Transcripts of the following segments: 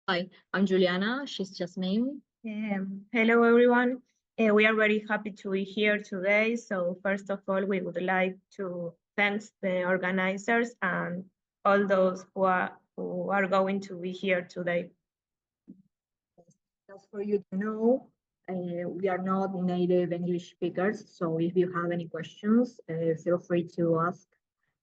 Hi, I'm Giuliana. She's Yazmín. Hello, everyone. We are very happy to be here today. So first of all, we would like to thank the organizers and all those who are going to be here today. Just for you to know, we are not native English speakers, so if you have any questions, feel free to ask.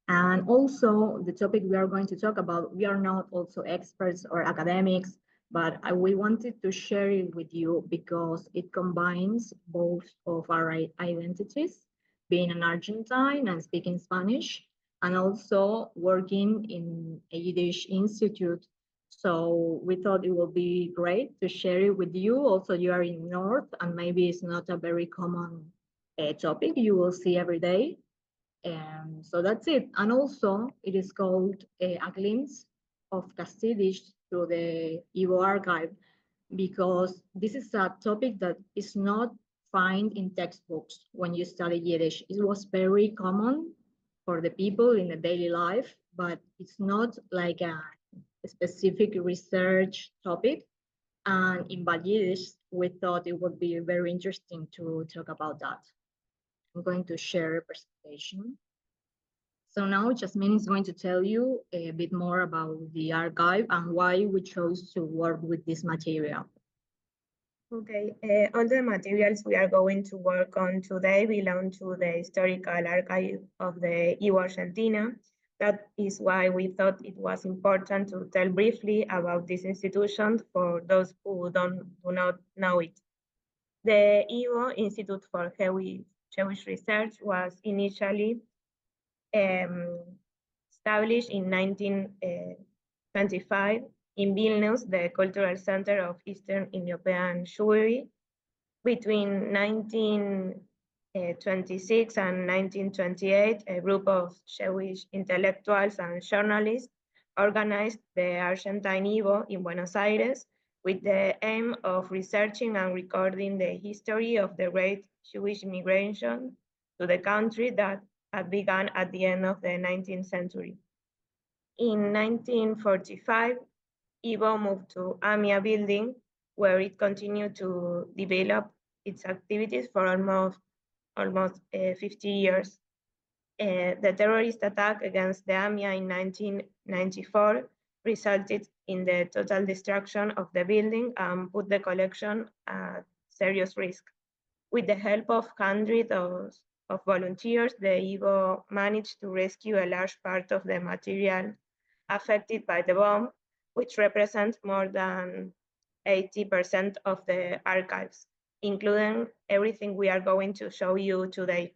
And also, the topic we are going to talk about, we are not also experts or academics, but we wanted to share it with you because it combines both of our identities, being an Argentine and speaking Spanish, and also working in a Yiddish institute. So we thought it would be great to share it with you. Also, you are in North, and maybe it's not a very common topic you will see every day. So that's it. And also, it is called A Glimpse of Castídish through the IWO archive, because this is a topic that is not found in textbooks when you study Yiddish. It was very common for the people in the daily life, but it's not like a specific research topic. And in Bad Yiddish, we thought it would be very interesting to talk about that. I'm going to share a presentation. So now Yazmín is going to tell you a bit more about the archive and why we chose to work with this material. Okay, all the materials we are going to work on today belong to the Historical Archive of the IWO Argentina. That is why we thought it was important to tell briefly about this institution for those who do not know it. The IWO Institute for Jewish Research was initially established in 1925 in Vilnius, the Cultural Center of Eastern European Jewry. Between 1926 and 1928, a group of Jewish intellectuals and journalists organized the Argentine IWO in Buenos Aires with the aim of researching and recording the history of the great Jewish immigration to the country that had begun at the end of the 19th century. In 1945, IWO moved to AMIA building, where it continued to develop its activities for almost 50 years. The terrorist attack against the AMIA in 1994 resulted in the total destruction of the building and put the collection at serious risk. With the help of hundreds of volunteers, the IWO managed to rescue a large part of the material affected by the bomb, which represents more than 80% of the archives, including everything we are going to show you today.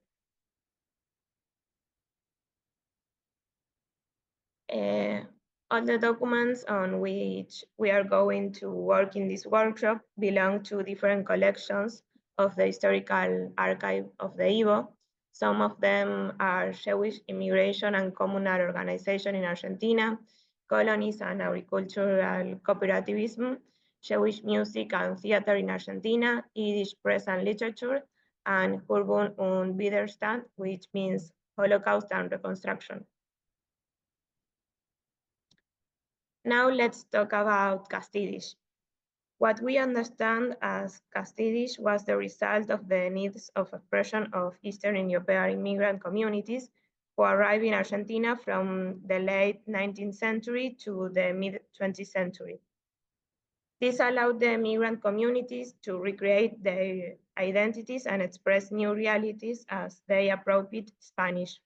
All the documents on which we are going to work in this workshop belong to different collections of the Historical Archive of the IWO. Some of them are Jewish immigration and communal organization in Argentina, colonies and agricultural cooperativism, Jewish music and theater in Argentina, Yiddish press and literature, and Urbun und Widerstand, which means Holocaust and Reconstruction. Now let's talk about Castídish. What we understand as Castídish was the result of the needs of expression of Eastern European immigrant communities who arrived in Argentina from the late 19th century to the mid-20th century. This allowed the immigrant communities to recreate their identities and express new realities as they appropriate Spanish.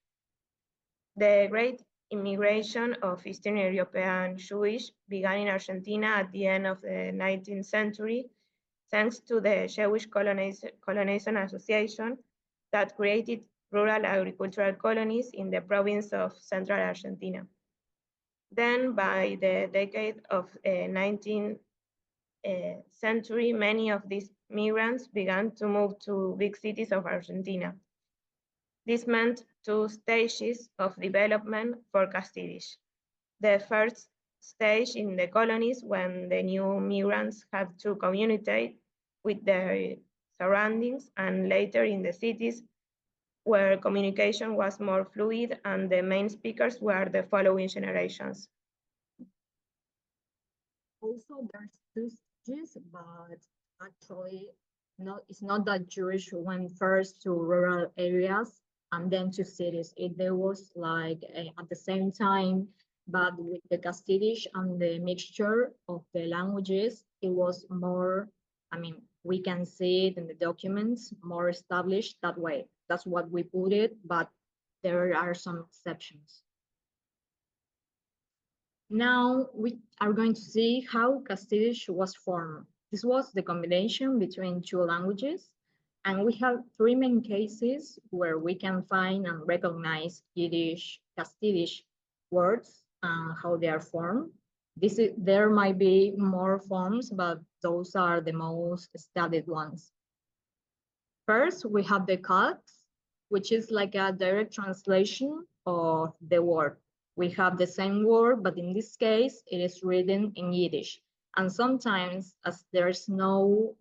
The great immigration of Eastern European Jewish began in Argentina at the end of the 19th century, thanks to the Jewish Colonization Association that created rural agricultural colonies in the province of Central Argentina. Then, by the decade of 19th century, many of these migrants began to move to big cities of Argentina. This meant two stages of development for Castídish. The first stage in the colonies, when the new migrants had to communicate with their surroundings, and later in the cities, where communication was more fluid and the main speakers were the following generations. Also, there's two stages, but actually, it's not that Jewish went first to rural areas and then to cities. There was like at the same time, but with the Castídish and the mixture of the languages, it was more, I mean, we can see it in the documents, more established that way. That's what we put it, but there are some exceptions. Now we are going to see how Castídish was formed. This was the combination between two languages, and we have three main cases where we can find and recognize Yiddish, Castídish words and how they are formed. There might be more forms, but those are the most studied ones. First, we have the calques, which is like a direct translation of the word. We have the same word, but in this case, it is written in Yiddish. And sometimes, as there's no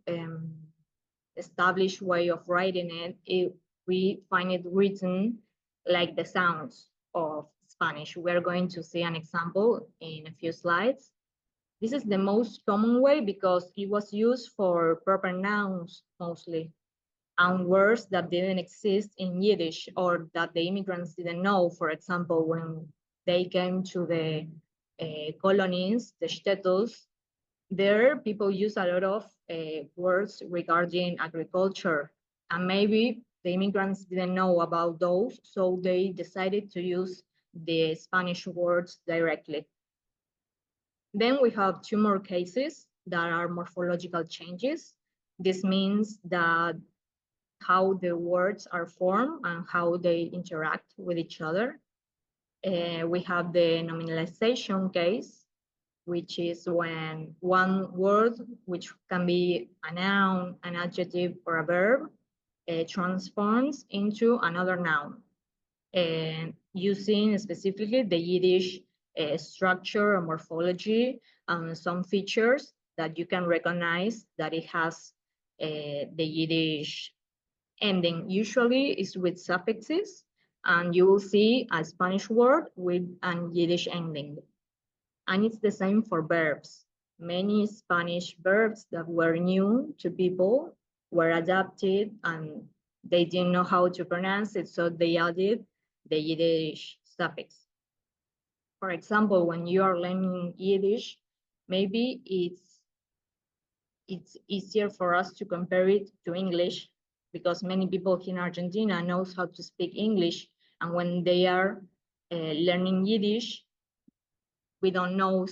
established way of writing it, we find it written like the sounds of Spanish. We're going to see an example in a few slides. This is the most common way because it was used for proper nouns mostly, and words that didn't exist in Yiddish or that the immigrants didn't know. For example, when they came to the colonies, the shtetls, there people use a lot of words regarding agriculture, and maybe the immigrants didn't know about those, so they decided to use the Spanish words directly. Then we have two more cases that are morphological changes. This means that how the words are formed and how they interact with each other. We have the nominalization case, which is when one word, which can be a noun, an adjective, or a verb, transforms into another noun, using specifically the Yiddish structure or morphology and some features that you can recognize that it has the Yiddish ending. Usually is with suffixes, and you will see a Spanish word with an Yiddish ending. And it's the same for verbs. Many Spanish verbs that were new to people were adapted and they didn't know how to pronounce it, so they added the Yiddish suffix. For example, when you are learning Yiddish, maybe it's easier for us to compare it to English because many people in Argentina knows how to speak English, and when they are learning Yiddish, we don't know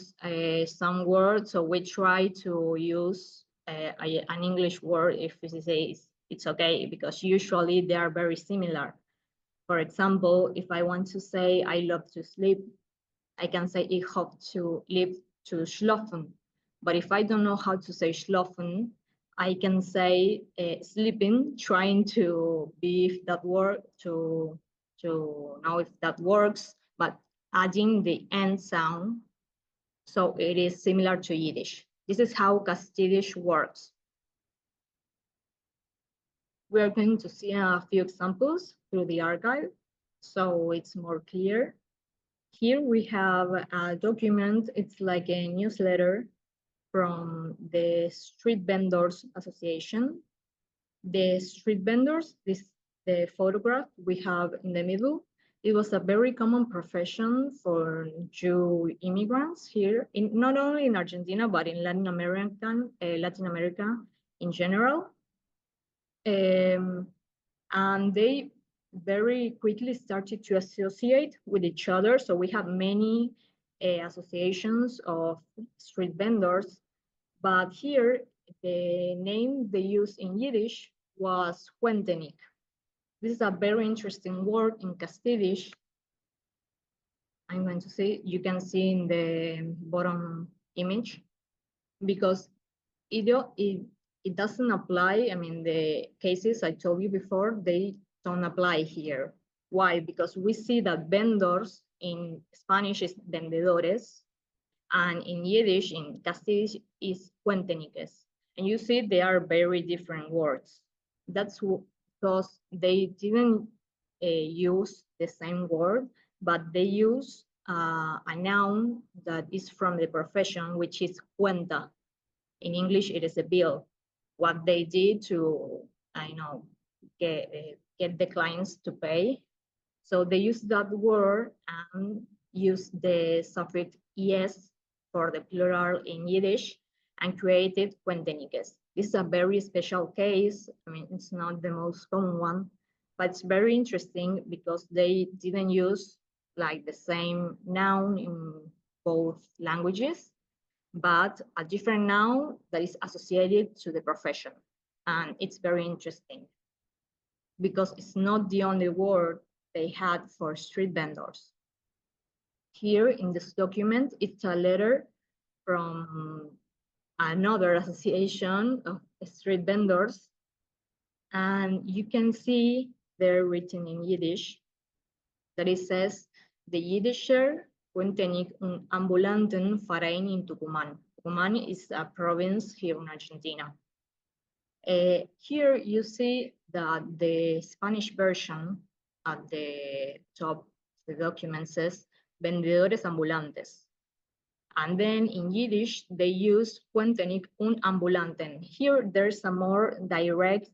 some words, so we try to use an English word if we say it's okay, because usually they are very similar. For example, if I want to say I love to sleep, I can say ich hoffe to live to schlafen. But if I don't know how to say schlafen, I can say sleeping, trying to be if that word to know if that works, but adding the end sound, so it is similar to Yiddish. This is how Castídish works. We are going to see a few examples through the archive, so it's more clear. Here we have a document, it's like a newsletter from the Street Vendors Association. The street vendors, the photograph we have in the middle, it was a very common profession for Jew immigrants here, not only in Argentina, but in Latin America in general. And they very quickly started to associate with each other. So we have many associations of street vendors, but here the name they used in Yiddish was Huentenik. This is a very interesting word in Castídish. I'm going to say, you can see in the bottom image, because it doesn't apply. I mean, the cases I told you before, they don't apply here. Why? Because we see that vendors in Spanish is vendedores, and in Yiddish, in Castídish, is cuenteniques. And you see they are very different words. That's because they didn't use the same word, but they use a noun that is from the profession, which is cuenta. In English, it is a bill. What they did to, get the clients to pay. So they use that word and use the suffix es for the plural in Yiddish and created cuenteniques. This is a very special case. I mean, it's not the most common one, but it's very interesting because they didn't use like the same noun in both languages, but a different noun that is associated to the profession. And it's very interesting because it's not the only word they had for street vendors. Here in this document, it's a letter from another association of street vendors. And you can see they're written in Yiddish that it says, the Yiddischer Quintenig un ambulanten Verein in Tucumán. Tucumán is a province here in Argentina. Here you see that the Spanish version at the top of the document says vendedores ambulantes. And then in Yiddish, they use Quintenig un ambulanten. Here there's a more direct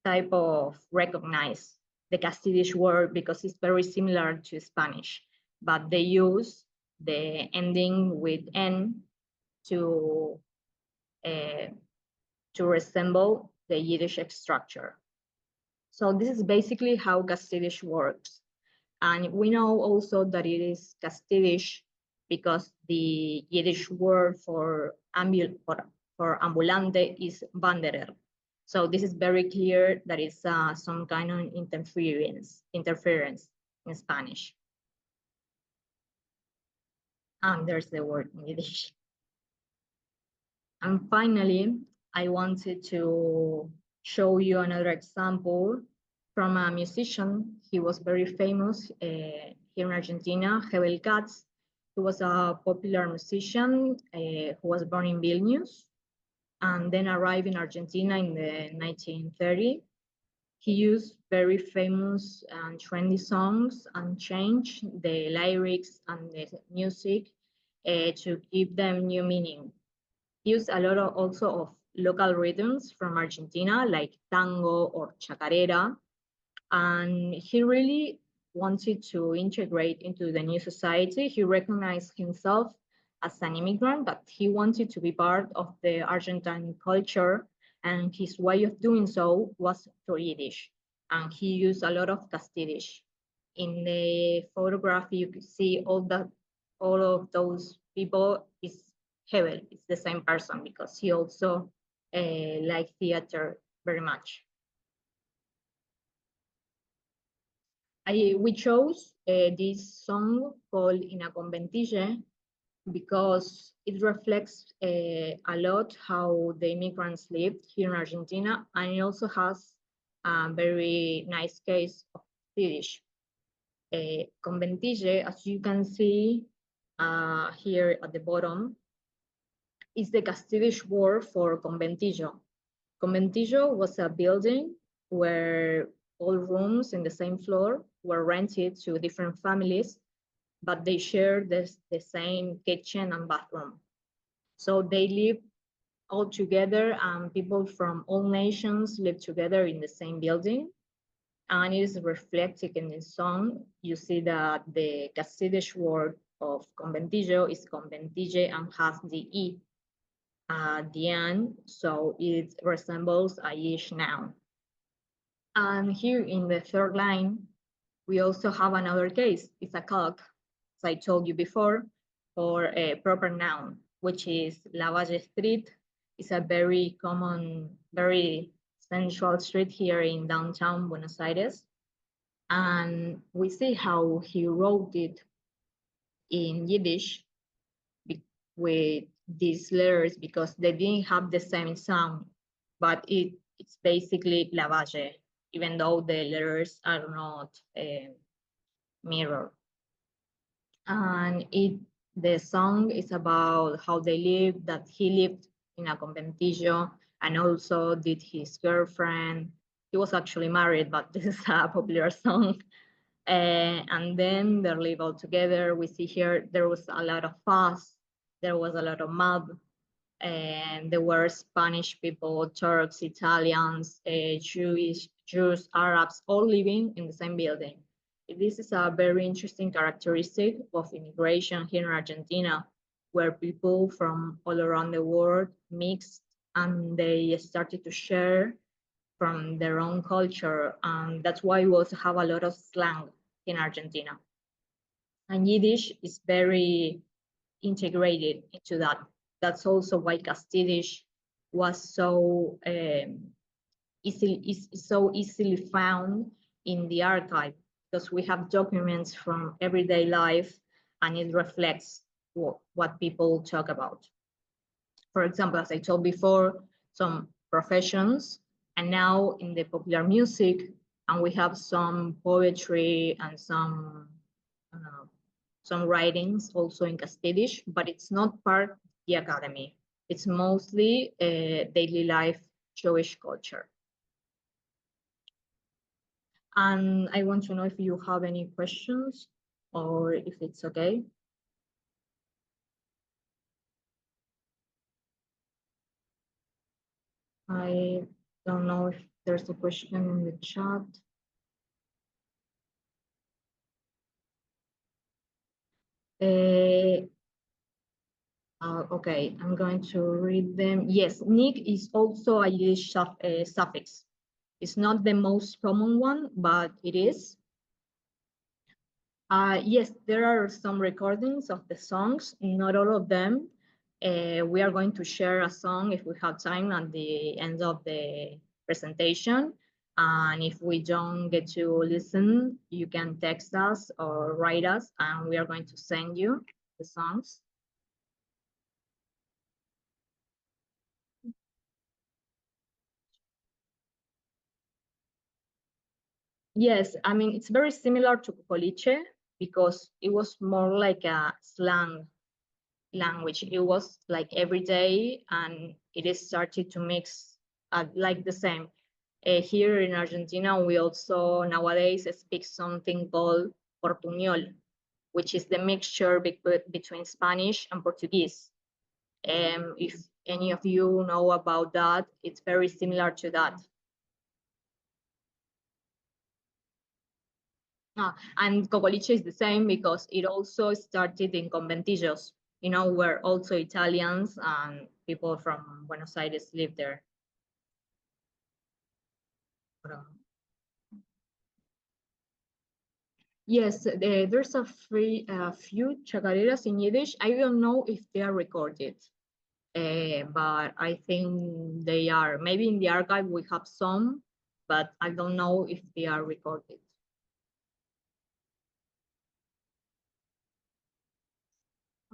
type of recognize the Castídish word because it's very similar to Spanish, but they use the ending with N to resemble the Yiddish structure. So this is basically how Castídish works. And we know also that it is Castídish because the Yiddish word for ambulante is wanderer. So this is very clear that it's some kind of interference in Spanish. And there's the word in Yiddish. And finally, I wanted to show you another example from a musician. He was very famous here in Argentina, Hebel Katz. He was a popular musician who was born in Vilnius and then arrived in Argentina in the 1930s. He used very famous and trendy songs and changed the lyrics and the music to give them new meaning. He used a lot also of local rhythms from Argentina, like tango or chacarera, and he really wanted to integrate into the new society. He recognized himself as an immigrant, but he wanted to be part of the Argentine culture, and his way of doing so was through Yiddish, and he used a lot of Castídish. In the photograph, you can see all of those people is Hebel, it's the same person because he also liked theater very much. We chose this song called In a Conventille because it reflects a lot how the immigrants lived here in Argentina, and it also has a very nice case of Yiddish. Conventille, as you can see here at the bottom, is the Castídish word for conventillo. Conventillo was a building where all rooms in the same floor were rented to different families, but they shared the same kitchen and bathroom. So they lived all together, and people from all nations lived together in the same building. And it is reflected in this song. You see that the Castídish word of conventillo is conventille and has the E at the end, so it resembles a Yiddish noun. And here in the third line, we also have another case. It's a calque, as I told you before, for a proper noun, which is Lavalle Street. It's a very common, very central street here in downtown Buenos Aires. And we see how he wrote it in Yiddish with these letters because they didn't have the same sound, but it's basically Lavalle, even though the letters are not mirror. And the song is about how they lived, that he lived in a conventillo, and also did his girlfriend. He was actually married, but this is a popular song. And then they live all together. We see here there was a lot of fuss, there was a lot of mud, and there were Spanish people, Turks, Italians, Jews, Arabs, all living in the same building. This is a very interesting characteristic of immigration here in Argentina, where people from all around the world mixed and they started to share from their own culture. And that's why we also have a lot of slang in Argentina. And Yiddish is very integrated into that. That's also why Castídish was so easily found in the archive, because we have documents from everyday life and it reflects what people talk about. For example, as I told before, some professions, and now in the popular music, and we have some poetry and some writings also in Castídish, but it's not part of the academy. It's mostly daily life Jewish culture. And I want to know if you have any questions or if it's okay. I don't know if there's a question in the chat. Okay, I'm going to read them. Yes, Nick is also a Yiddish suffix. It's not the most common one, but it is. Yes, there are some recordings of the songs, not all of them. We are going to share a song if we have time at the end of the presentation. And if we don't get to listen, you can text us or write us, and we are going to send you the songs. Yes, I mean, it's very similar to Cocoliche because it was more like a slang language. It was like every day, and it is started to mix like the same. Here in Argentina, we also nowadays speak something called portuñol, which is the mixture between Spanish and Portuguese. If any of you know about that, it's very similar to that. And Cocoliche is the same because it also started in conventillos, you know, where also Italians and people from Buenos Aires live there. Yes, there's a few chacareras in Yiddish. I don't know if they are recorded, but I think they are. Maybe in the archive we have some, but I don't know if they are recorded.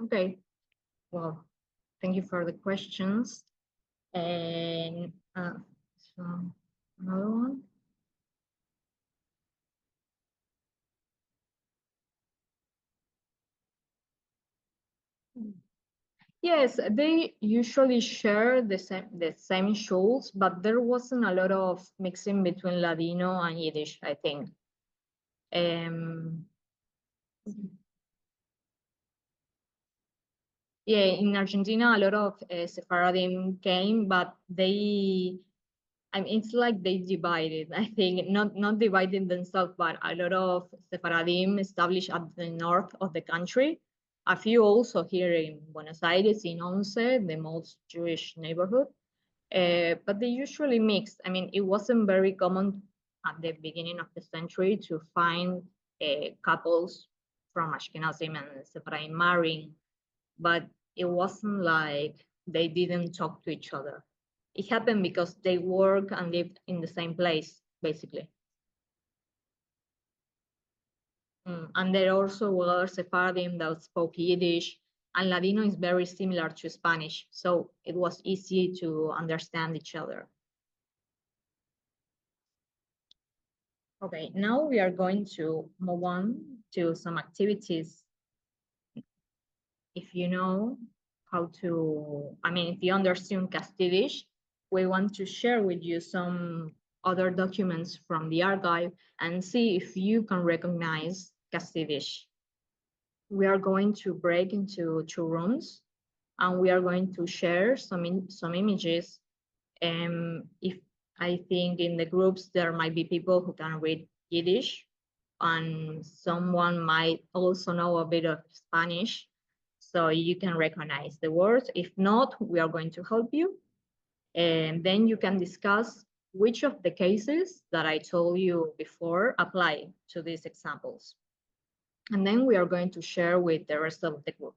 Okay, well, thank you for the questions. And so another one. Yes, they usually share the same schools, but there wasn't a lot of mixing between Ladino and Yiddish, I think. Yeah, in Argentina, a lot of Sephardim came, but I mean, it's like they divided. I think not dividing themselves, but a lot of Sephardim established at the north of the country. A few also here in Buenos Aires, in Once, the most Jewish neighborhood. But they usually mixed. I mean, it wasn't very common at the beginning of the century to find couples from Ashkenazim and Sephardim marrying, but it wasn't like they didn't talk to each other. It happened because they work and live in the same place, basically. And there also were Sephardim that spoke Yiddish, and Ladino is very similar to Spanish, so it was easy to understand each other. Okay, now we are going to move on to some activities. If you know how to, I mean, if you understand Castídish, we want to share with you some other documents from the archive and see if you can recognize Castídish. We are going to break into 2 rooms, and we are going to share some images. If I think in the groups there might be people who can read Yiddish, and someone might also know a bit of Spanish, so you can recognize the words. If not, we are going to help you. And then you can discuss which of the cases that I told you before apply to these examples. And then we are going to share with the rest of the group.